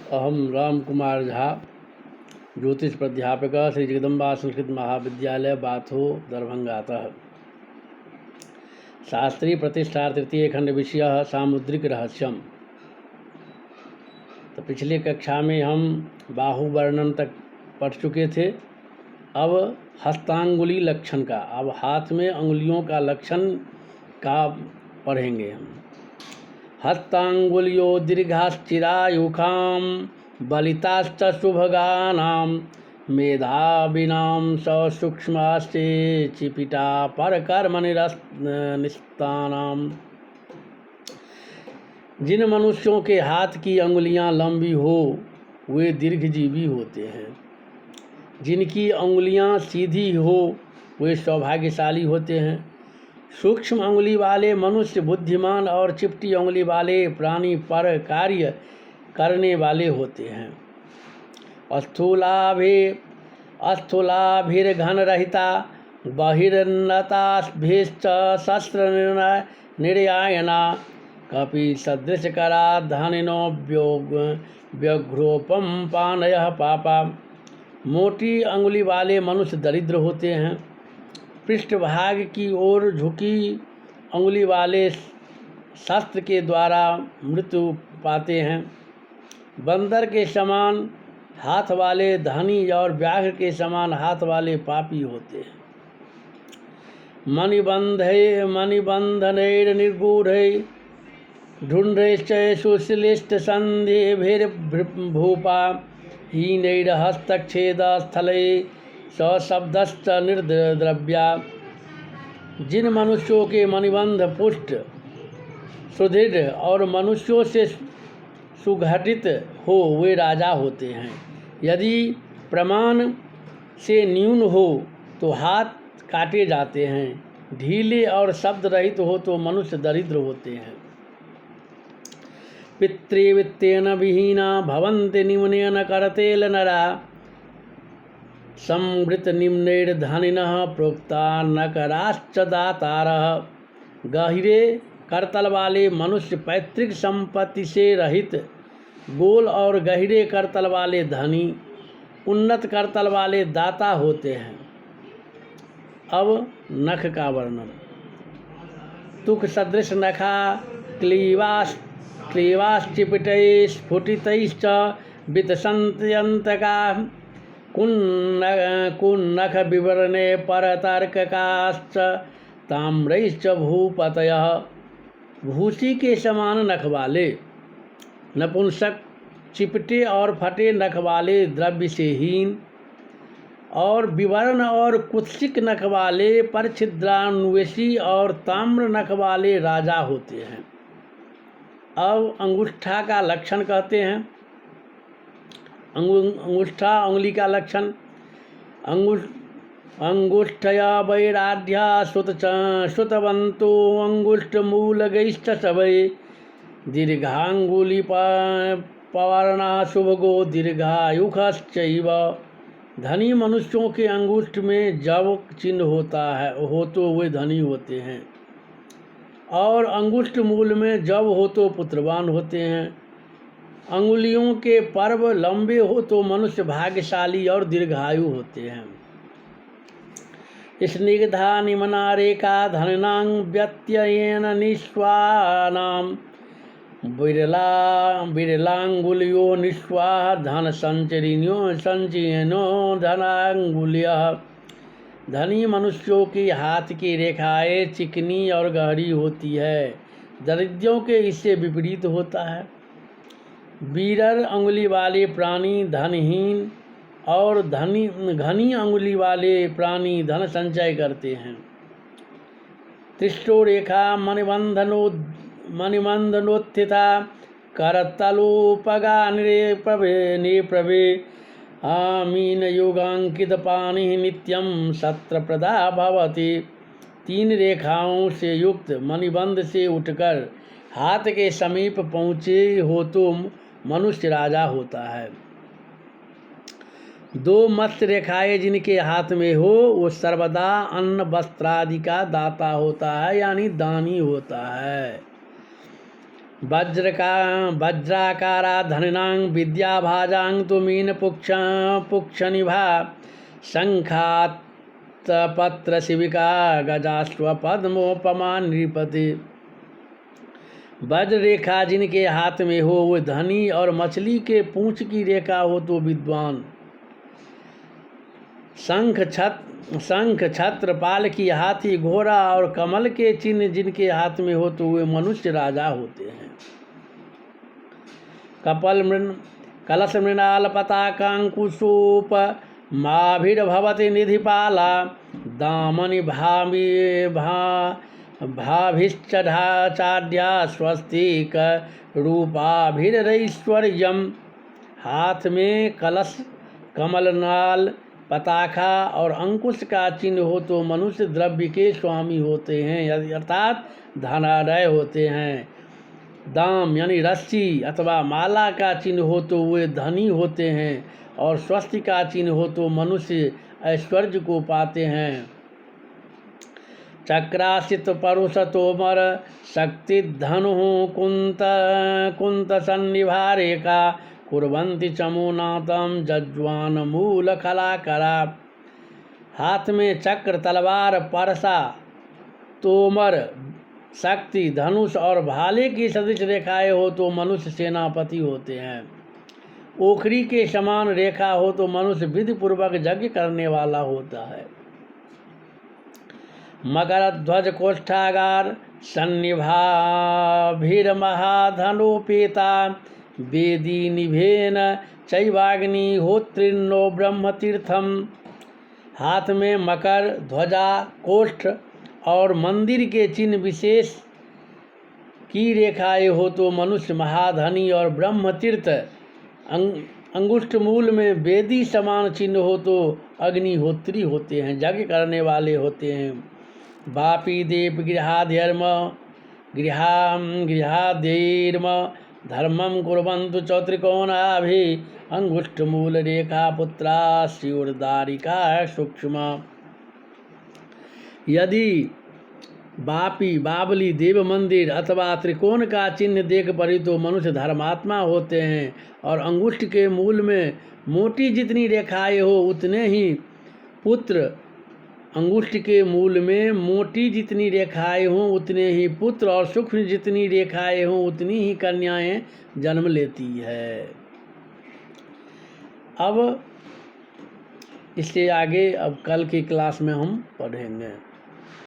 अहम राम कुमार झा, ज्योतिष प्राध्यापकः, श्री जगदम्बा संस्कृत महाविद्यालय, बाथो, दरभंगातः। शास्त्री प्रतिष्ठा तृतीय खंड विषय सामुद्रिक रहस्यम। तो पिछले कक्षा में हम बाहु वर्णन तक पढ़ चुके थे। अब हस्तांगुली लक्षण का, अब हाथ में अंगुलियों का लक्षण का पढ़ेंगे हम। हस्तांगुल्यो दीर्घाश्चिरायुखां बलिताश्च शुभगानां मेधाविनां सूक्ष्मास्ते चिपिटा परकर्म निस्तानां। जिन मनुष्यों के हाथ की अंगुलियां लंबी हो वे दीर्घजीवी होते हैं। जिनकी अंगुलियां सीधी हो वे सौभाग्यशाली होते हैं। सूक्ष्म अंगुली वाले मनुष्य बुद्धिमान और चिपटी अंगुली वाले प्राणी पर कार्य करने वाले होते हैं। स्थूलाभिर्घन रहिता बहिर्नताभिश्च शस्त्र निर्यायना कपि सदृशकरा धनिनो व्यघ्रोपम पानयः पापा। मोटी अंगुली वाले मनुष्य दरिद्र होते हैं। पृष्ठभाग की ओर झुकी अंगुली वाले शस्त्र के द्वारा मृत्यु पाते हैं। बंदर के समान हाथ वाले धनी और व्याघ्र के समान हाथ वाले पापी होते हैं। मणिबंधनैर निर्गूढ़ै ढूंढैश्च सुश्लिष्ट संधिभिर्भूपा हीनैर हस्तच्छेद स्थलै सशब्दश्च निर्द्रव्या। जिन मनुष्यों के मणिबंध पुष्ट सुदृढ़ और मनुष्यों से सुगठित हो वे राजा होते हैं। यदि प्रमाण से न्यून हो तो हाथ काटे जाते हैं। ढीले और शब्द रहित हो तो मनुष्य दरिद्र होते हैं। पितृवित्तेन विहीना भवन्ति निम्नेन करतेल नरा संवृत निम्नैर्धनिनः प्रोक्ता नकराश्च दातारः। गहरे करतल वाले मनुष्य पैतृक संपत्ति से रहित, गोल और गहरे करतल वाले धनी, उन्नत करतल वाले दाता होते हैं। अब नख का वर्णन। तुक सदृश नखा क्लीवाश्चिपिटै स्फुटितैश्च वितसन्त्यन्तका कुन्नख विवरणे परतर्ककाश्च ताम्रैश्च भूपतयः। भूसी के समान नख वाले नपुंसक, चिपटे और फटे नख वाले द्रव्य से हीन और विवर्ण और कुत्सिक नख वाले परछिद्रान्वेषी और ताम्र नख वाले राजा होते हैं। अब अंगूठा का लक्षण कहते हैं। अंगूठा अंगुली का लक्षण। अंगुष्ठया वैराध्या श्रुतवंतो अंगुष्ठमूलगैश्च सवै दीर्घांगुली पवर्णा शुभगो दीर्घायुखश्चैव। धनी मनुष्यों के अंगूठ में जव चिन्ह होता है हो तो वे धनी होते हैं, और अंगुष्ठ मूल में जव हो तो पुत्रवान होते हैं। अंगुलियों के पर्व लंबे हो तो मनुष्य भाग्यशाली और दीर्घायु होते हैं। स्निग्धा निम्ना रेखा धनां व्यत्ययेन निस्वानां विरलांगुलियो निस्वाह धन संचयनो धनांगुल्यः। धनी मनुष्यों के हाथ की रेखाएं चिकनी और गहरी होती है। दरिद्रों के इससे विपरीत होता है। बीरर अंगुली वाले प्राणी धनहीन और घनी अंगुली वाले प्राणी धन संचय करते हैं। त्रिष्टो रेखा मणिबंधनोत्थिता करतलोपगा निप्रभे आमीन योगांकित पाणि नित्यं सत्रप्रदा भवति। 3 रेखाओं से युक्त मणिबंध से उठकर हाथ के समीप पहुँचे हो तो मनुष्य राजा होता है। 2 मत्स्य रेखाएं जिनके हाथ में हो वो सर्वदा अन्न वस्त्रादि का दाता होता है, यानी दानी होता है। वज्राकारा धनिनां विद्याभाजां तु मीनपुक्षनिभा शंखात्पत्रशिविका गजाश्वपद्मोपमा नृपति। वज्र रेखा जिनके हाथ में हो वो धनी, और मछली के पूंछ की रेखा हो तो विद्वान। शंख छत्र पाल की हाथी घोड़ा और कमल के चिन्ह जिनके हाथ में हो तो वे मनुष्य राजा होते हैं। कलश मृणाल पताकांकुशोप माभिर्भवति निधिपाला दामनि भाभिश्चढ़ाचार्या स्वस्तिक रूपाभिरैश्वर्यम्। हाथ में कलश, कमलनाल, पताका और अंकुश का चिन्ह हो तो मनुष्य द्रव्य के स्वामी होते हैं, अर्थात धनाढ्य होते हैं। दाम यानी रस्सी अथवा माला का चिन्ह हो तो वे धनी होते हैं, और स्वस्ति का चिन्ह हो तो मनुष्य ऐश्वर्य को पाते हैं। चक्रासित परुष तोमर शक्ति धनु कुंत सन्निभा रेखा कुर्वन्ति चमूनातम जज्वान मूल खलाकरा। हाथ में चक्र, तलवार, परसा, तोमर, शक्ति, धनुष और भाले की सदृश रेखाएं हो तो मनुष्य सेनापति होते हैं। ओखरी के समान रेखा हो तो मनुष्य विधि पूर्वक यज्ञ करने वाला होता है। मकर ध्वज कोष्ठागार सन्निभाभिर्महाधनोपेता वेदी निभेन चैवाग्नि होत्रिन्नो ब्रह्मतीर्थम। हाथ में मकर, ध्वजा, कोष्ठ और मंदिर के चिन्ह विशेष की रेखाएं हो तो मनुष्य महाधनी, और ब्रह्मतीर्थ अंगुष्ठ मूल में वेदी समान चिन्ह हो तो अग्निहोत्री होते हैं, यज्ञ करने वाले होते हैं। वापी देव गृहाद्यैर्म धर्मं कुर्वन्तु चौत्रिकोणाभि अंगुष्ठ मूल रेखा पुत्रा स्योर्दारिका सूक्ष्म। यदि बापी, बावली, देव मंदिर अथवा त्रिकोण का चिन्ह देख पड़ी तो मनुष्य धर्मात्मा होते हैं, और अंगुष्ठ के मूल में मोटी जितनी रेखाएं हो उतने ही पुत्र, अंगुष्ठ के मूल में मोटी जितनी रेखाएं हों उतने ही पुत्र, और सूक्ष्म जितनी रेखाएं हों उतनी ही कन्याएं जन्म लेती है। अब इससे आगे अब कल की क्लास में हम पढ़ेंगे।